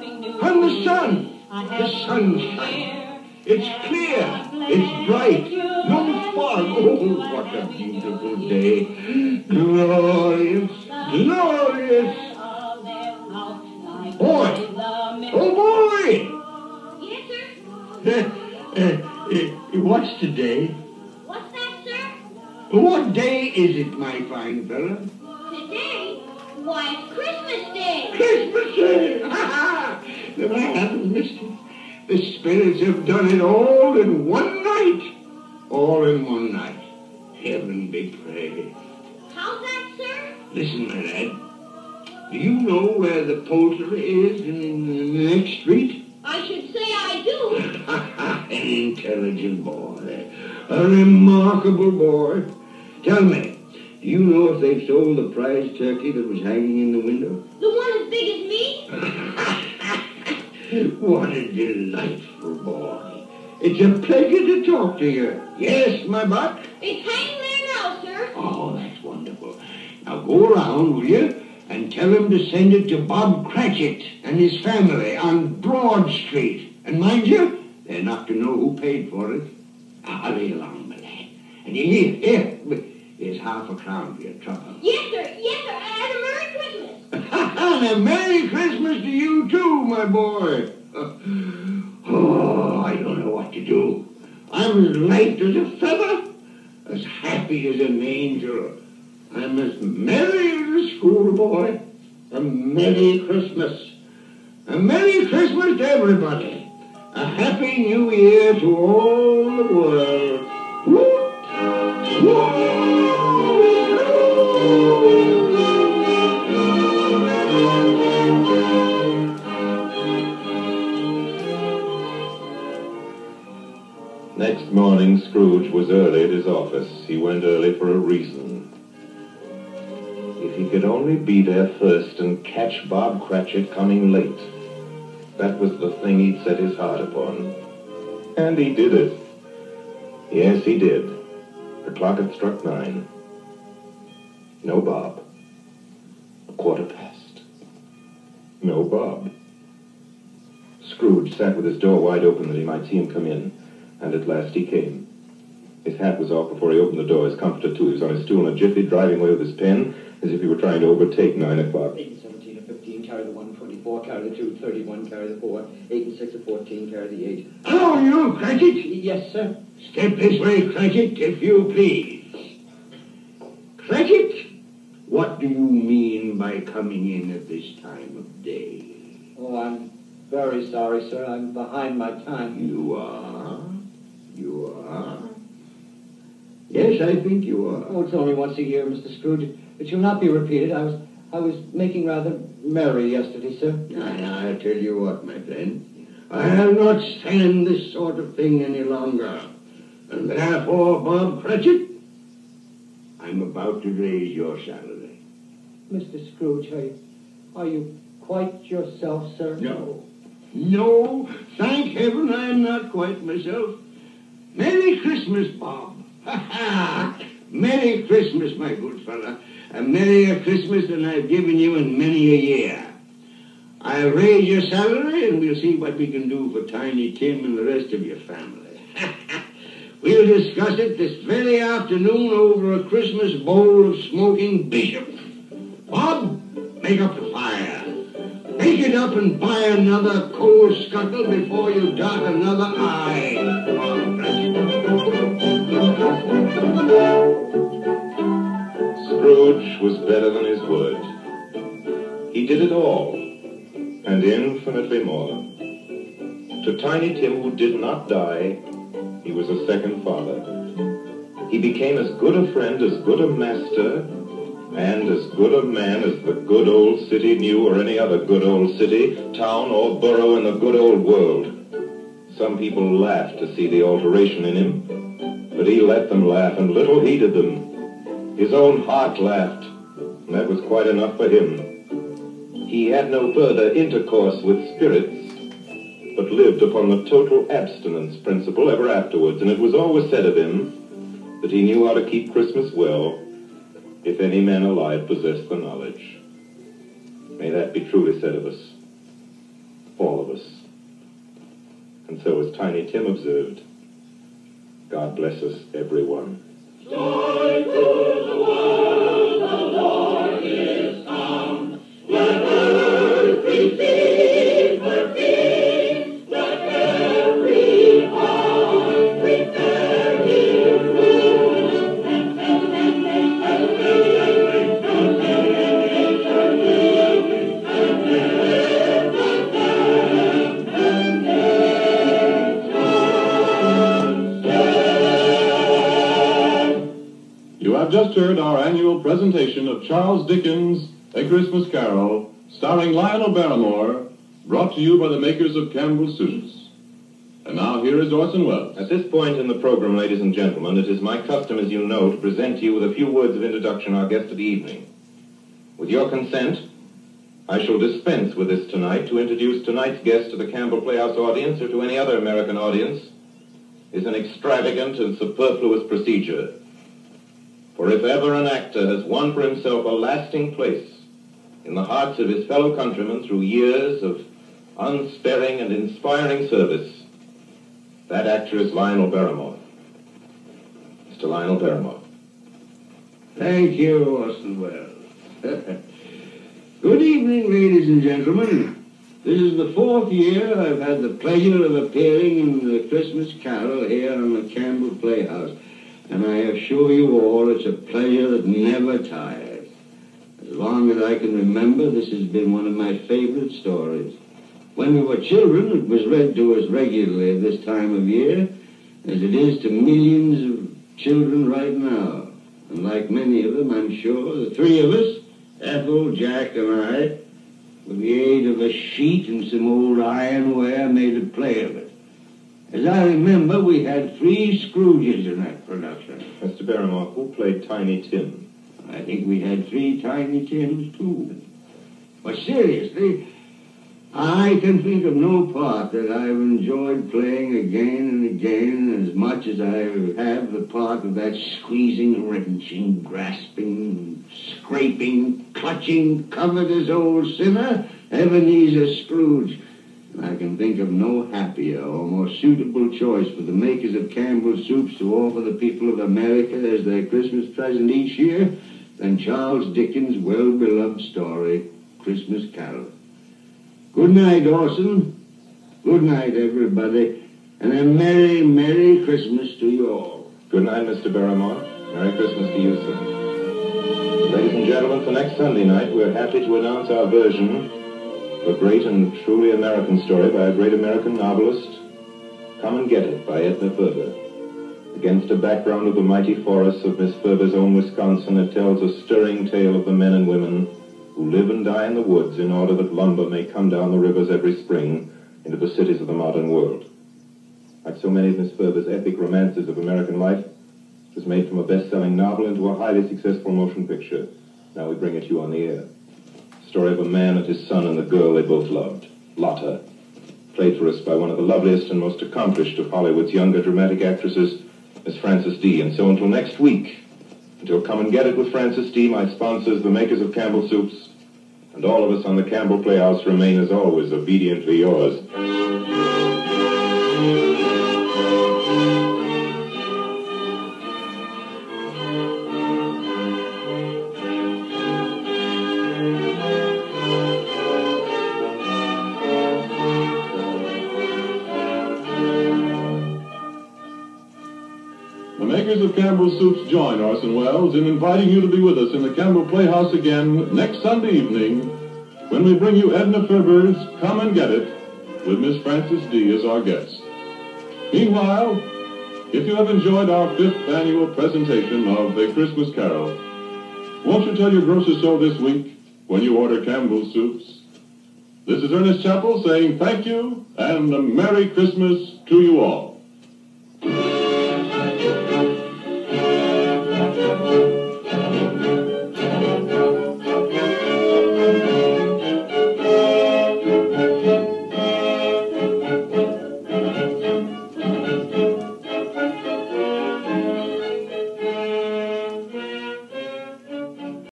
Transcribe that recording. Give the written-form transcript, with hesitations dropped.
And the sun shines. It's clear, it's bright, no fog. Oh, what a beautiful day. Glorious, glorious. Boy! Oh, boy! Yes, sir? What's today? What's that, sir? What day is it, my fine fella? Today? Why, it's Christmas Day! Christmas Day! Ha ha! Then I haven't missed it. The spirits have done it all in one night. All in one night. Heaven be praised. How's that, sir? Listen, my lad. Do you know where the poultry is in the next street? I should say I do. An intelligent boy. A remarkable boy. Tell me, do you know if they've sold the prize turkey that was hanging in the window? The one as big as me? What a delightful boy. It's a pleasure to talk to you. Yes, my buck? It's hanging there now, sir. Oh, that's wonderful. Now go around, will you, and tell him to send it to Bob Cratchit and his family on Broad Street. And mind you, they're not to know who paid for it. Hurry along, my lad. And here's £0.50 for your trouble. Yes, sir. Yes, sir. And a Merry Christmas. And a Merry Christmas to you, too, my boy. Oh, I don't know what to do. I'm as light as a feather, as happy as an angel. I'm as merry as a schoolboy. A Merry Christmas. A Merry Christmas to everybody. A Happy New Year to all the world. Whoop, whoop. Next morning, Scrooge was early at his office. He went early for a reason. If he could only be there first and catch Bob Cratchit coming late. That was the thing he'd set his heart upon. And he did it. Yes, he did. The clock had struck 9. No Bob. 1:15. No Bob. Scrooge sat with his door wide open that he might see him come in. And at last he came. His hat was off before he opened the door, his comforter too. He was on his stool in a jiffy, driving away with his pen, as if he were trying to overtake 9 o'clock. 8 and 17 are 15, carry the 1, 24, carry the 2, 31, carry the 4, 8 and 6 are 14, carry the 8. Hello, you, Cratchit. Yes, sir. Step this way, Cratchit, if you please. Cratchit, what do you mean by coming in at this time of day? Oh, I'm very sorry, sir. I'm behind my time. You are? You are? Yes, I think you are. Oh, it's only once a year, Mr. Scrooge. It shall not be repeated. I was making rather merry yesterday, sir. I tell you what, my friend. I'll not stand this sort of thing any longer. And therefore, Bob Cratchit, I'm about to raise your salary. Mr. Scrooge, are you quite yourself, sir? No. No, thank heaven I'm not quite myself. Merry Christmas, Bob. Ha ha! Merry Christmas, my good fella. A merrier Christmas than I've given you in many a year. I'll raise your salary and we'll see what we can do for Tiny Tim and the rest of your family. We'll discuss it this very afternoon over a Christmas bowl of smoking bishop. Bob, make up the fire. Make it up and buy another coal scuttle before you dot another I. Scrooge was better than his word. He did it all, and infinitely more. To Tiny Tim, who did not die, he was a second father. He became as good a friend, as good a master, and as good a man as the good old city knew, or any other good old city, town, or borough in the good old world. Some people laughed to see the alteration in him, but he let them laugh, and little heeded them. His own heart laughed, and that was quite enough for him. He had no further intercourse with spirits, but lived upon the total abstinence principle ever afterwards, and it was always said of him that he knew how to keep Christmas well, if any man alive possessed the knowledge. May that be truly said of us. And so, as Tiny Tim observed, God bless us, everyone. Joy to the world, the Lord is come. Let earth receive her King. Let every heart prepare his room. You have just heard our annual presentation of Charles Dickens' A Christmas Carol, starring Lionel Barrymore, brought to you by the makers of Campbell Soups. And now here is Orson Welles. At this point in the program, ladies and gentlemen, it is my custom, as you know, to present to you with a few words of introduction our guest of the evening. With your consent, I shall dispense with this tonight to introduce tonight's guest to the Campbell Playhouse audience or to any other American audience is an extravagant and superfluous procedure. For if ever an actor has won for himself a lasting place in the hearts of his fellow countrymen through years of unsparing and inspiring service, that actor is Lionel Barrymore. Mr. Lionel Barrymore. Thank you, Orson Welles. Good evening, ladies and gentlemen. This is the 4th year I've had the pleasure of appearing in the Christmas Carol here on the Campbell Playhouse. And I assure you all it's a pleasure that never tires. As long as I can remember, this has been one of my favorite stories. When we were children, it was read to us regularly at this time of year, as it is to millions of children right now. And like many of them, I'm sure, the three of us, Ethel, Jack, and I, with the aid of a sheet and some old ironware, made a play of it. As I remember, we had 3 Scrooges in that production. Mr. Barrymore, who played Tiny Tim? I think we had 3 Tiny Tims, too. But seriously, I can think of no part that I've enjoyed playing again and again as much as I have the part of that squeezing, wrenching, grasping, scraping, clutching, covetous old sinner, Ebenezer Scrooge. I can think of no happier or more suitable choice for the makers of Campbell Soups to offer the people of America as their Christmas present each year than Charles Dickens' well-beloved story, Christmas Carol. Good night, Orson. Good night, everybody. And a Merry, Merry Christmas to you all. Good night, Mr. Barrymore. Merry Christmas to you, sir. Ladies and gentlemen, for next Sunday night, we're happy to announce our version a great and truly American story by a great American novelist, Come and Get It, by Edna Ferber. Against a background of the mighty forests of Miss Ferber's own Wisconsin, it tells a stirring tale of the men and women who live and die in the woods in order that lumber may come down the rivers every spring into the cities of the modern world. Like so many of Miss Ferber's epic romances of American life, it was made from a best-selling novel into a highly successful motion picture. Now we bring it to you on the air. Story of a man and his son and the girl they both loved, Lotta, played for us by one of the loveliest and most accomplished of Hollywood's younger dramatic actresses, Miss Frances D. And so until next week, until Come and Get It with Frances D., my sponsors, the makers of Campbell Soups, and all of us on the Campbell Playhouse remain as always obediently yours. Of Campbell Soups join Orson Welles in inviting you to be with us in the Campbell Playhouse again next Sunday evening when we bring you Edna Ferber's Come and Get It with Miss Frances D. as our guest. Meanwhile, if you have enjoyed our 5th annual presentation of A Christmas Carol, won't you tell your grocer so this week when you order Campbell Soups? This is Ernest Chappell saying thank you and a Merry Christmas to you all.